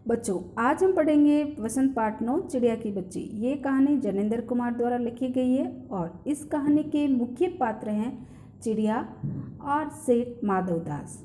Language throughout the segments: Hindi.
बच्चों, आज हम पढ़ेंगे वसंत पाठ 9 चिड़िया की बच्ची। ये कहानी जनेंद्र कुमार द्वारा लिखी गई है और इस कहानी के मुख्य पात्र हैं चिड़िया और सेठ माधवदास।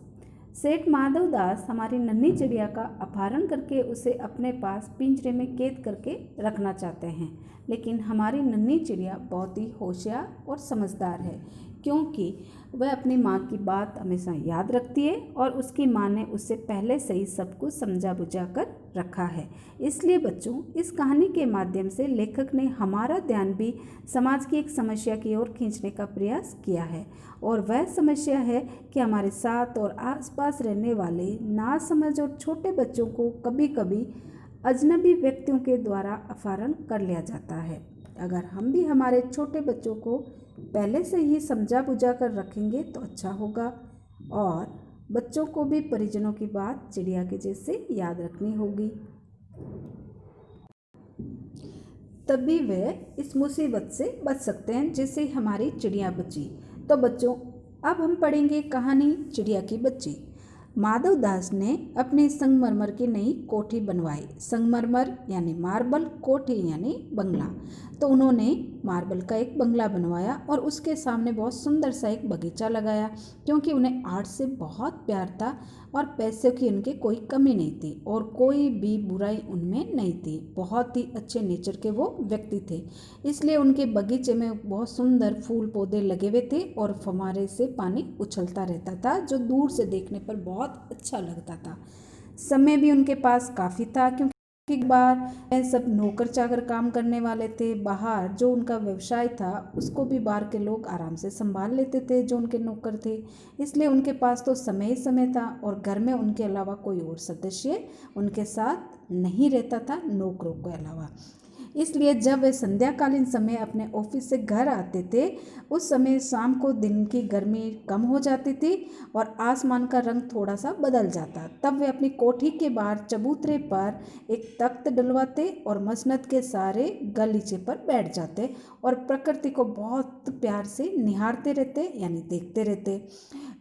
सेठ माधवदास हमारी नन्ही चिड़िया का अपहरण करके उसे अपने पास पिंजरे में कैद करके रखना चाहते हैं, लेकिन हमारी नन्ही चिड़िया बहुत ही होशियार और समझदार है, क्योंकि वह अपनी माँ की बात हमेशा याद रखती है और उसकी माँ ने उससे पहले से ही सब कुछ समझा बुझा कर रखा है। इसलिए बच्चों, इस कहानी के माध्यम से लेखक ने हमारा ध्यान भी समाज की एक समस्या की ओर खींचने का प्रयास किया है, और वह समस्या है कि हमारे साथ और आसपास रहने वाले नासमझ और छोटे बच्चों को कभी कभी अजनबी व्यक्तियों के द्वारा अपहरण कर लिया जाता है। अगर हम भी हमारे छोटे बच्चों को पहले से ही समझा बुझा कर रखेंगे तो अच्छा होगा, और बच्चों को भी परिजनों की बात चिड़िया के जैसे याद रखनी होगी, तभी वे इस मुसीबत से बच सकते हैं जैसे हमारी चिड़िया बची। तो बच्चों, अब हम पढ़ेंगे कहानी चिड़िया की बच्ची। माधवदास ने अपनी संगमरमर की नई कोठी बनवाई। संगमरमर यानी मार्बल, कोठी यानी बंगला। तो उन्होंने मार्बल का एक बंगला बनवाया और उसके सामने बहुत सुंदर सा एक बगीचा लगाया, क्योंकि उन्हें आर्ट से बहुत प्यार था और पैसों की उनकी कोई कमी नहीं थी और कोई भी बुराई उनमें नहीं थी। बहुत ही अच्छे नेचर के वो व्यक्ति थे, इसलिए उनके बगीचे में बहुत सुंदर फूल पौधे लगे हुए थे और फव्वारे से पानी उछलता रहता था, जो दूर से देखने पर बहुत अच्छा लगता था। समय भी उनके पास काफ़ी था, क्योंकि एक बार वह सब नौकर चाकर काम करने वाले थे। बाहर जो उनका व्यवसाय था उसको भी बाहर के लोग आराम से संभाल लेते थे, जो उनके नौकर थे। इसलिए उनके पास तो समय ही समय था और घर में उनके अलावा कोई और सदस्य उनके साथ नहीं रहता था, नौकरों के अलावा। इसलिए जब वे संध्याकालीन समय अपने ऑफिस से घर आते थे, उस समय शाम को दिन की गर्मी कम हो जाती थी और आसमान का रंग थोड़ा सा बदल जाता। तब वे अपनी कोठी के बाहर चबूतरे पर एक तख्त डलवाते और मसनद के सारे गलीचे पर बैठ जाते और प्रकृति को बहुत प्यार से निहारते रहते, यानी देखते रहते।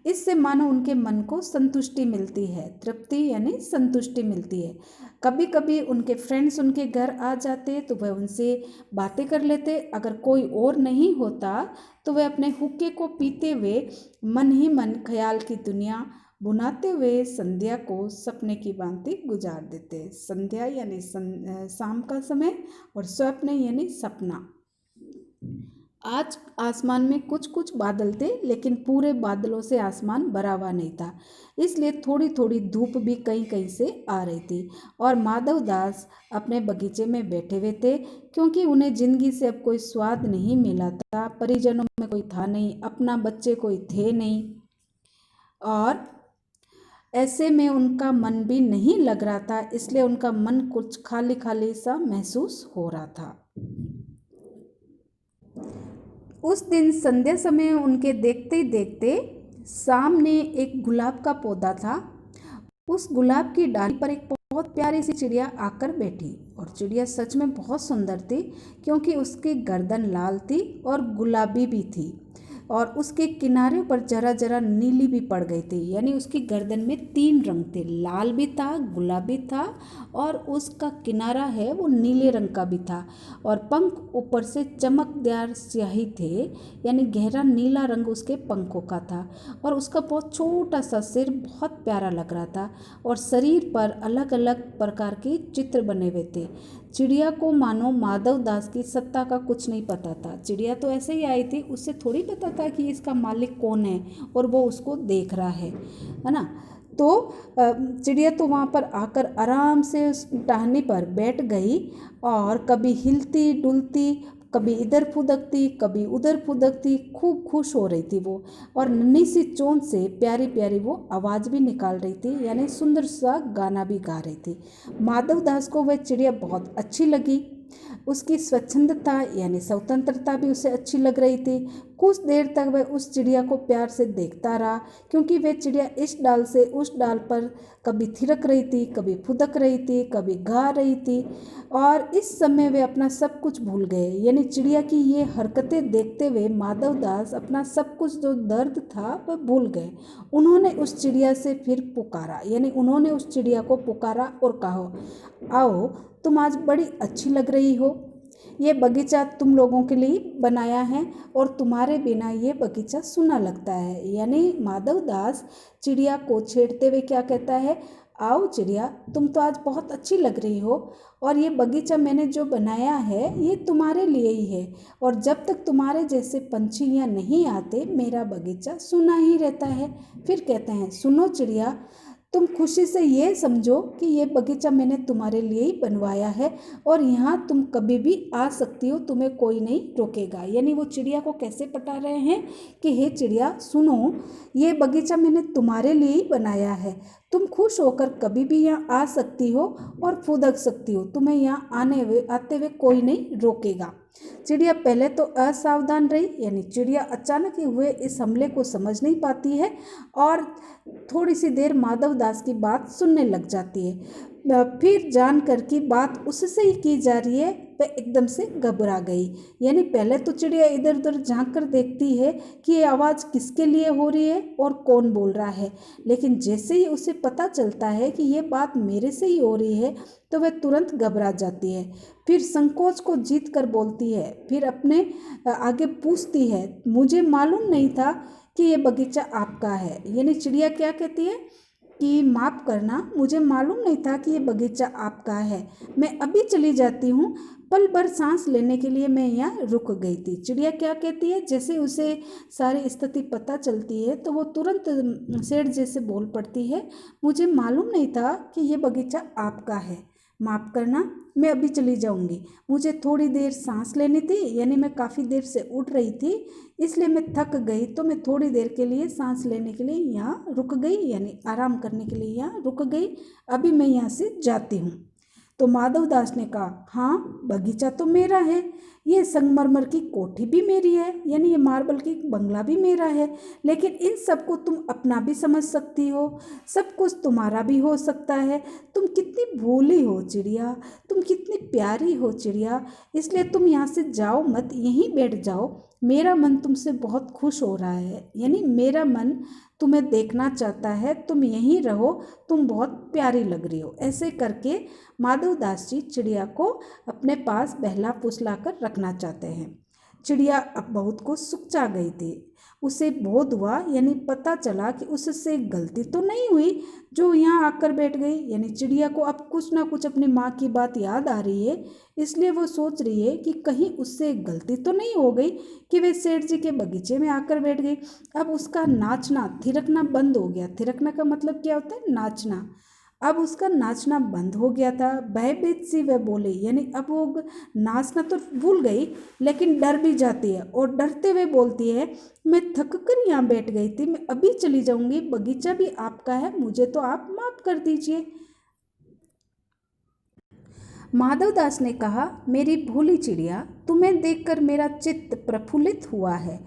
इससे मानो उनके मन को संतुष्टि मिलती है, तृप्ति यानी संतुष्टि मिलती है। कभी कभी उनके फ्रेंड्स उनके घर आ जाते तो वह उनसे बातें कर लेते। अगर कोई और नहीं होता तो वह अपने हुक्के को पीते हुए मन ही मन ख्याल की दुनिया बुनाते हुए संध्या को सपने की भांति गुजार देते। संध्या यानी शाम का समय और स्वप्न यानी सपना। आज आसमान में कुछ कुछ बादल थे, लेकिन पूरे बादलों से आसमान भरा हुआ नहीं था, इसलिए थोड़ी थोड़ी धूप भी कहीं कहीं से आ रही थी। और माधवदास अपने बगीचे में बैठे हुए थे, क्योंकि उन्हें जिंदगी से अब कोई स्वाद नहीं मिला था। परिजनों में कोई था नहीं, अपना बच्चे कोई थे नहीं, और ऐसे में उनका मन भी नहीं लग रहा था। इसलिए उनका मन कुछ खाली खाली सा महसूस हो रहा था। उस दिन संध्या समय उनके देखते ही देखते सामने एक गुलाब का पौधा था। उस गुलाब की डाली पर एक बहुत प्यारी सी चिड़िया आकर बैठी, और चिड़िया सच में बहुत सुंदर थी, क्योंकि उसकी गर्दन लाल थी और गुलाबी भी थी, और उसके किनारे पर जरा जरा नीली भी पड़ गई थी। यानी उसकी गर्दन में 3 रंग थे, लाल भी था, गुलाबी था, और उसका किनारा है वो नीले रंग का भी था, और पंख ऊपर से चमकदार स्याही थे, यानी गहरा नीला रंग उसके पंखों का था। और उसका बहुत छोटा सा सिर बहुत प्यारा लग रहा था, और शरीर पर अलग अलग प्रकार के चित्र बने हुए थे। चिड़िया को मानो माधवदास की सत्ता का कुछ नहीं पता था। चिड़िया तो ऐसे ही आई थी, उससे थोड़ी पता था कि इसका मालिक कौन है और वो उसको देख रहा है ना। तो चिड़िया तो वहाँ पर आकर आराम से उस टहनी पर बैठ गई, और कभी हिलती डुलती, कभी इधर फुदकती, कभी उधर फुदकती, खूब खुश हो रही थी वो। और नन्ही सी चोंच से प्यारी प्यारी वो आवाज़ भी निकाल रही थी, यानी सुंदर सा गाना भी गा रही थी। माधवदास को वह चिड़िया बहुत अच्छी लगी। उसकी स्वच्छंदता यानी स्वतंत्रता भी उसे अच्छी लग रही थी। कुछ देर तक वह उस चिड़िया को प्यार से देखता रहा, क्योंकि वह चिड़िया इस डाल से उस डाल पर कभी थिरक रही थी, कभी फुदक रही थी, कभी गा रही थी, और इस समय वे अपना सब कुछ भूल गए। यानी चिड़िया की ये हरकतें देखते हुए माधवदास अपना सब कुछ जो दर्द था वह भूल गए। उन्होंने उस चिड़िया से फिर पुकारा, यानी उन्होंने उस चिड़िया को पुकारा और कहा, आओ, तुम आज बड़ी अच्छी लग रही हो। ये बगीचा तुम लोगों के लिए बनाया है और तुम्हारे बिना ये बगीचा सूना लगता है। यानी माधवदास चिड़िया को छेड़ते हुए क्या कहता है, आओ चिड़िया, तुम तो आज बहुत अच्छी लग रही हो और ये बगीचा मैंने जो बनाया है ये तुम्हारे लिए ही है, और जब तक तुम्हारे जैसे पंछी यहाँ नहीं आते मेरा बगीचा सूना ही रहता है। फिर कहते हैं, सुनो चिड़िया, तुम खुशी से ये समझो कि ये बगीचा मैंने तुम्हारे लिए ही बनवाया है और यहाँ तुम कभी भी आ सकती हो, तुम्हें कोई नहीं रोकेगा। यानी वो चिड़िया को कैसे पटा रहे हैं कि हे चिड़िया सुनो, ये बगीचा मैंने तुम्हारे लिए ही बनाया है, तुम खुश होकर कभी भी यहाँ आ सकती हो और फुदक सकती हो, तुम्हें यहाँ आते हुए कोई नहीं रोकेगा। चिड़िया पहले तो असावधान रही, यानी चिड़िया अचानक ही हुए इस हमले को समझ नहीं पाती है और थोड़ी सी देर माधवदास की बात सुनने लग जाती है। फिर जानकर कि बात उससे ही की जा रही है वह एकदम से घबरा गई। यानी पहले तो चिड़िया इधर उधर झांक कर देखती है कि ये आवाज़ किसके लिए हो रही है और कौन बोल रहा है, लेकिन जैसे ही उसे पता चलता है कि ये बात मेरे से ही हो रही है तो वह तुरंत घबरा जाती है। फिर संकोच को जीत कर बोलती है, फिर अपने आगे पूछती है, मुझे मालूम नहीं था कि ये बगीचा आपका है। यानी चिड़िया क्या कहती है कि माफ़ करना, मुझे मालूम नहीं था कि ये बगीचा आपका है, मैं अभी चली जाती हूँ, पल भर सांस लेने के लिए मैं यहाँ रुक गई थी। चिड़िया क्या कहती है, जैसे उसे सारी स्थिति पता चलती है तो वो तुरंत सेठ जैसे बोल पड़ती है, मुझे मालूम नहीं था कि ये बगीचा आपका है, माफ़ करना, मैं अभी चली जाऊंगी, मुझे थोड़ी देर सांस लेनी थी, यानी मैं काफ़ी देर से उठ रही थी इसलिए मैं थक गई, तो मैं थोड़ी देर के लिए सांस लेने के लिए यहाँ रुक गई, यानी आराम करने के लिए यहाँ रुक गई, अभी मैं यहाँ से जाती हूँ। तो माधवदास ने कहा, हाँ बगीचा तो मेरा है, ये संगमरमर की कोठी भी मेरी है, यानी ये मार्बल की बंगला भी मेरा है, लेकिन इन सबको तुम अपना भी समझ सकती हो, सब कुछ तुम्हारा भी हो सकता है। तुम कितनी भोली हो चिड़िया, तुम कितनी प्यारी हो चिड़िया, इसलिए तुम यहाँ से जाओ मत, यहीं बैठ जाओ, मेरा मन तुमसे बहुत खुश हो रहा है, यानी मेरा मन तुम्हें देखना चाहता है, तुम यहीं रहो, तुम बहुत प्यारी लग रही हो। ऐसे करके माधवदास जी चिड़िया को अपने पास बहला फुसला कर रखना चाहते हैं। चिड़िया अब बहुत को सुकचा गई थी, उसे बोध हुआ, यानी पता चला कि उससे गलती तो नहीं हुई जो यहाँ आकर बैठ गई। यानी चिड़िया को अब कुछ ना कुछ अपनी माँ की बात याद आ रही है, इसलिए वो सोच रही है कि कहीं उससे गलती तो नहीं हो गई कि वे सेठ जी के बगीचे में आकर बैठ गई। अब उसका नाचना थिरकना बंद हो गया। थिरकना का मतलब क्या होता है, नाचना। अब उसका नाचना बंद हो गया था। भयभीत सी वह बोली, यानी अब वो नाचना तो भूल गई लेकिन डर भी जाती है और डरते हुए बोलती है, मैं थक कर यहाँ बैठ गई थी, मैं अभी चली जाऊंगी, बगीचा भी आपका है, मुझे तो आप माफ़ कर दीजिए। माधवदास ने कहा, मेरी भोली चिड़िया, तुम्हें देखकर मेरा चित्त प्रफुल्लित हुआ है।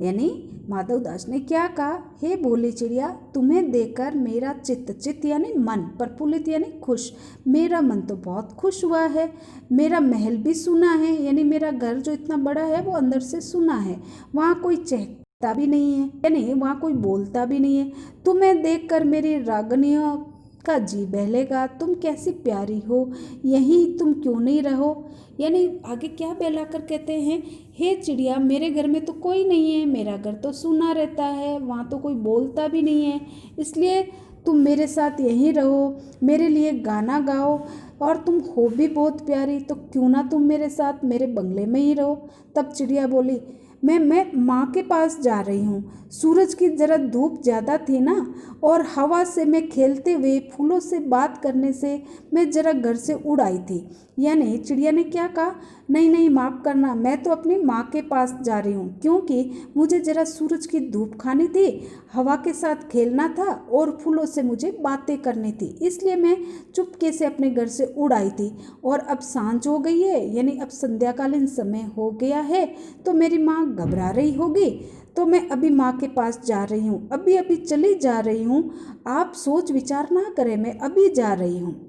यानी माधवदास ने क्या कहा, हे भोली चिड़िया, तुम्हें देखकर मेरा चित्त यानी मन, प्रफुल्लित यानी खुश, मेरा मन तो बहुत खुश हुआ है। मेरा महल भी सुना है, यानी मेरा घर जो इतना बड़ा है वो अंदर से सुना है, वहाँ कोई चहकता भी नहीं है, यानी वहाँ कोई बोलता भी नहीं है। तुम्हें देखकर मेरी रागनियों का जी बहलेगा, तुम कैसी प्यारी हो, यहीं तुम क्यों नहीं रहो। यानी आगे क्या बहला कर कहते हैं, हे चिड़िया, मेरे घर में तो कोई नहीं है, मेरा घर तो सूना रहता है, वहाँ तो कोई बोलता भी नहीं है, इसलिए तुम मेरे साथ यहीं रहो, मेरे लिए गाना गाओ, और तुम हो भी बहुत प्यारी, तो क्यों ना तुम मेरे साथ मेरे बंगले में ही रहो। तब चिड़िया बोली, मैं माँ के पास जा रही हूँ, सूरज की ज़रा धूप ज़्यादा थी ना, और हवा से मैं खेलते हुए फूलों से बात करने से मैं ज़रा घर से उड़ आई थी। यानी चिड़िया ने क्या कहा, नहीं नहीं माफ़ करना, मैं तो अपनी माँ के पास जा रही हूँ, क्योंकि मुझे ज़रा सूरज की धूप खानी थी, हवा के साथ खेलना था और फूलों से मुझे बातें करनी थी, इसलिए मैं चुपके से अपने घर से उड़ आई थी। और अब सांझ हो गई है, यानी अब संध्याकालीन समय हो गया है, तो मेरी माँ घबरा रही होगी, तो मैं अभी माँ के पास जा रही हूँ, अभी अभी चली जा रही हूँ, आप सोच विचार ना करें, मैं अभी जा रही हूँ।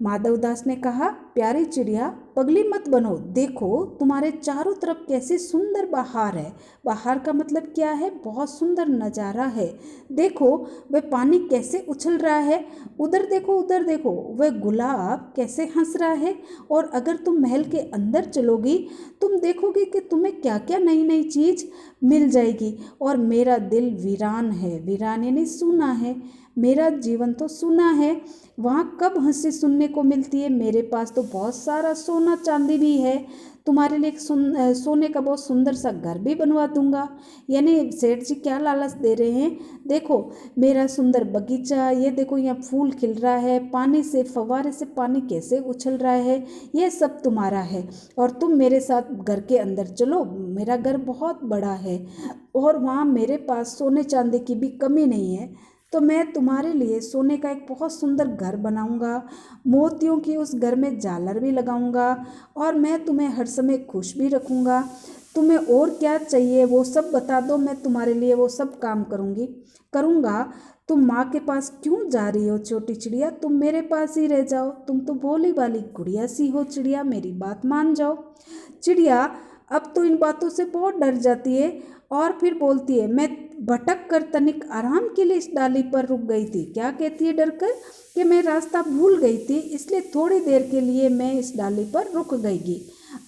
माधवदास ने कहा, प्यारी चिड़िया पगली मत बनो, देखो तुम्हारे चारों तरफ कैसे सुंदर बहार है। बहार का मतलब क्या है? बहुत सुंदर नज़ारा है। देखो वह पानी कैसे उछल रहा है, उधर देखो उधर देखो, वह गुलाब कैसे हंस रहा है। और अगर तुम महल के अंदर चलोगी, तुम देखोगे कि तुम्हें क्या क्या नई नई चीज़ मिल जाएगी। और मेरा दिल वीरान है, वीरान यानी सूना है, मेरा जीवन तो सूना है। वहाँ कब हंसी सुनने को मिलती है? मेरे पास तो बहुत सारा सोना चांदी भी है, तुम्हारे लिए एक सोने का बहुत सुंदर सा घर भी बनवा दूंगा। यानी सेठ जी क्या लालच दे रहे हैं? देखो मेरा सुंदर बगीचा, ये देखो यहाँ फूल खिल रहा है, पानी से फव्वारे से पानी कैसे उछल रहा है, ये सब तुम्हारा है। और तुम मेरे साथ घर के अंदर चलो, मेरा घर बहुत बड़ा है और वहाँ मेरे पास सोने चांदी की भी कमी नहीं है। तो मैं तुम्हारे लिए सोने का एक बहुत सुंदर घर बनाऊंगा, मोतियों की उस घर में झालर भी लगाऊंगा और मैं तुम्हें हर समय खुश भी रखूंगा। तुम्हें और क्या चाहिए वो सब बता दो, मैं तुम्हारे लिए वो सब काम करूंगा। तुम माँ के पास क्यों जा रही हो छोटी चिड़िया? तुम मेरे पास ही रह जाओ, तुम तो भोली वाली गुड़िया सी हो चिड़िया, मेरी बात मान जाओ। चिड़िया अब तो इन बातों से बहुत डर जाती है और फिर बोलती है, मैं भटक कर तनिक आराम के लिए इस डाली पर रुक गई थी। क्या कहती है डर कर? कि मैं रास्ता भूल गई थी, इसलिए थोड़ी देर के लिए मैं इस डाली पर रुक गईगी।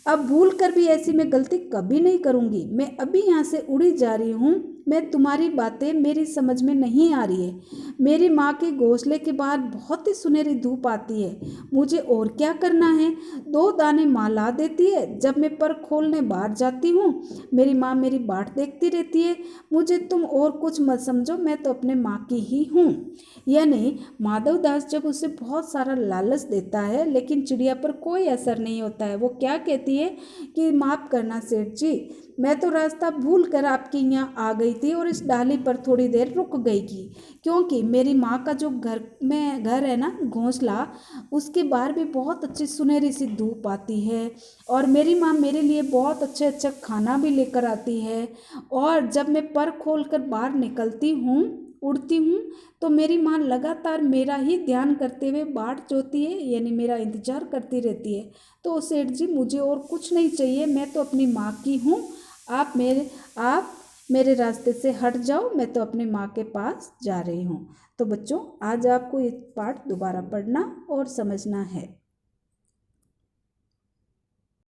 अब भूल कर भी ऐसी मैं गलती कभी नहीं करूँगी। मैं अभी यहाँ से उड़ी जा रही हूँ, मैं तुम्हारी बातें मेरी समझ में नहीं आ रही है। मेरी माँ के घोंसले के बाहर बहुत ही सुनहरी धूप आती है, मुझे और क्या करना है? 2 दाने माँ ला देती है, जब मैं पर खोलने बाहर जाती हूँ मेरी माँ मेरी बाट देखती रहती है। मुझे तुम और कुछ मत समझो, मैं तो अपने माँ की ही हूँ। यानी माधवदास जब उसे बहुत सारा लालच देता है लेकिन चिड़िया पर कोई असर नहीं होता है। वो क्या कहती है कि माफ़ करना सेठ जी, मैं तो रास्ता भूल कर आपके यहाँ आ गई थी और इस डाली पर थोड़ी देर रुक गई थी, क्योंकि मेरी माँ का जो घर है ना, घोंसला, उसके बाहर भी बहुत अच्छी सुनहरी सी धूप आती है और मेरी माँ मेरे लिए बहुत अच्छा अच्छा खाना भी लेकर आती है। और जब मैं पर खोल कर बाहर निकलती हूँ, उड़ती हूँ, तो मेरी माँ लगातार मेरा ही ध्यान करते हुए बाट जोती है, यानी मेरा इंतजार करती रहती है। तो सेठ जी मुझे और कुछ नहीं चाहिए, मैं तो अपनी माँ की हूँ। आप मेरे रास्ते से हट जाओ, मैं तो अपनी माँ के पास जा रही हूँ। तो बच्चों आज आपको ये पाठ दोबारा पढ़ना और समझना है।